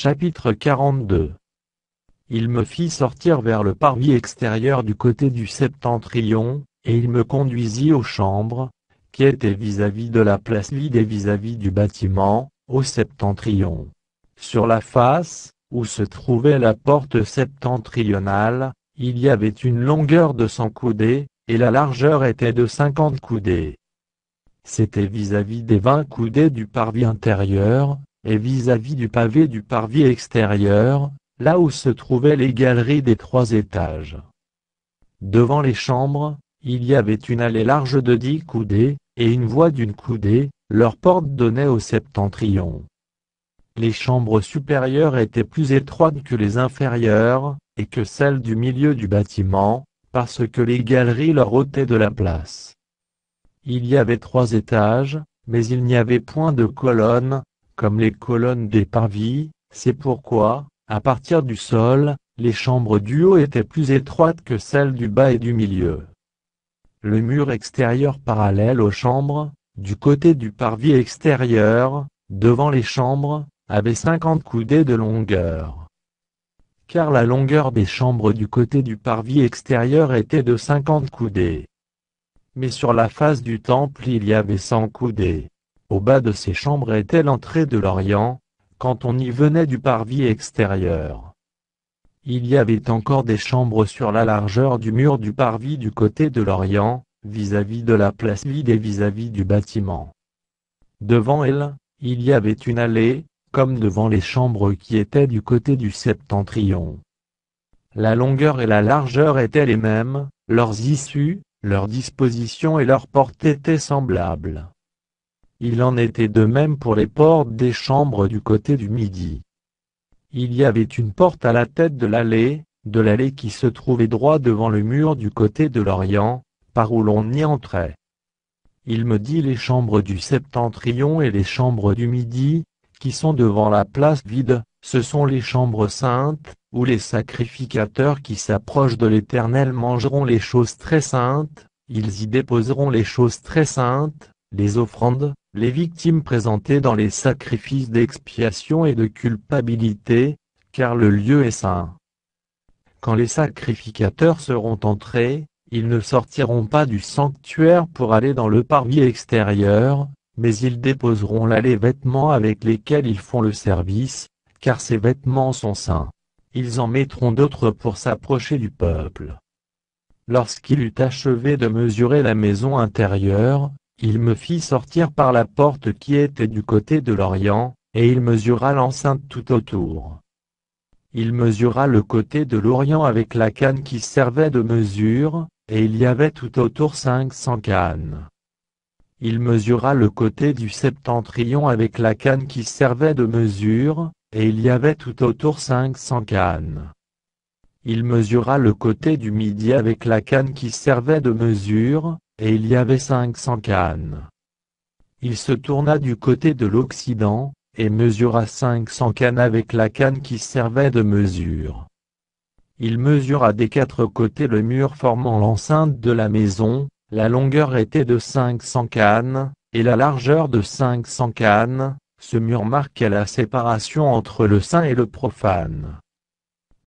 Chapitre 42. Il me fit sortir vers le parvis extérieur du côté du septentrion, et il me conduisit aux chambres, qui étaient vis-à-vis de la place vide et vis-à-vis du bâtiment, au septentrion. Sur la face, où se trouvait la porte septentrionale, il y avait une longueur de 100 coudées, et la largeur était de 50 coudées. C'était vis-à-vis des 20 coudées du parvis intérieur, et vis-à-vis du pavé du parvis extérieur, là où se trouvaient les galeries des 3 étages. Devant les chambres, il y avait une allée large de 10 coudées, et une voie d'une coudée, leur porte donnait au septentrion. Les chambres supérieures étaient plus étroites que les inférieures, et que celles du milieu du bâtiment, parce que les galeries leur ôtaient de la place. Il y avait 3 étages, mais il n'y avait point de colonnes, comme les colonnes des parvis, c'est pourquoi, à partir du sol, les chambres du haut étaient plus étroites que celles du bas et du milieu. Le mur extérieur parallèle aux chambres, du côté du parvis extérieur, devant les chambres, avait 50 coudées de longueur. Car la longueur des chambres du côté du parvis extérieur était de 50 coudées. Mais sur la face du temple il y avait 100 coudées. Au bas de ces chambres était l'entrée de l'Orient, quand on y venait du parvis extérieur. Il y avait encore des chambres sur la largeur du mur du parvis du côté de l'Orient, vis-à-vis de la place vide et vis-à-vis du bâtiment. Devant elle, il y avait une allée, comme devant les chambres qui étaient du côté du septentrion. La longueur et la largeur étaient les mêmes, leurs issues, leur disposition et leur porte étaient semblables. Il en était de même pour les portes des chambres du côté du midi. Il y avait une porte à la tête de l'allée qui se trouvait droit devant le mur du côté de l'Orient, par où l'on y entrait. Il me dit les chambres du septentrion et les chambres du midi, qui sont devant la place vide, ce sont les chambres saintes, où les sacrificateurs qui s'approchent de l'Éternel mangeront les choses très saintes, ils y déposeront les choses très saintes, les offrandes, les victimes présentées dans les sacrifices d'expiation et de culpabilité, car le lieu est saint. Quand les sacrificateurs seront entrés, ils ne sortiront pas du sanctuaire pour aller dans le parvis extérieur, mais ils déposeront là les vêtements avec lesquels ils font le service, car ces vêtements sont saints. Ils en mettront d'autres pour s'approcher du peuple. Lorsqu'il eut achevé de mesurer la maison intérieure, il me fit sortir par la porte qui était du côté de l'Orient, et il mesura l'enceinte tout autour. Il mesura le côté de l'Orient avec la canne qui servait de mesure, et il y avait tout autour 500 cannes. Il mesura le côté du septentrion avec la canne qui servait de mesure, et il y avait tout autour 500 cannes. Il mesura le côté du midi avec la canne qui servait de mesure, et il y avait 500 cannes. Il se tourna du côté de l'Occident, et mesura 500 cannes avec la canne qui servait de mesure. Il mesura des 4 côtés le mur formant l'enceinte de la maison, la longueur était de 500 cannes, et la largeur de 500 cannes, ce mur marquait la séparation entre le saint et le profane.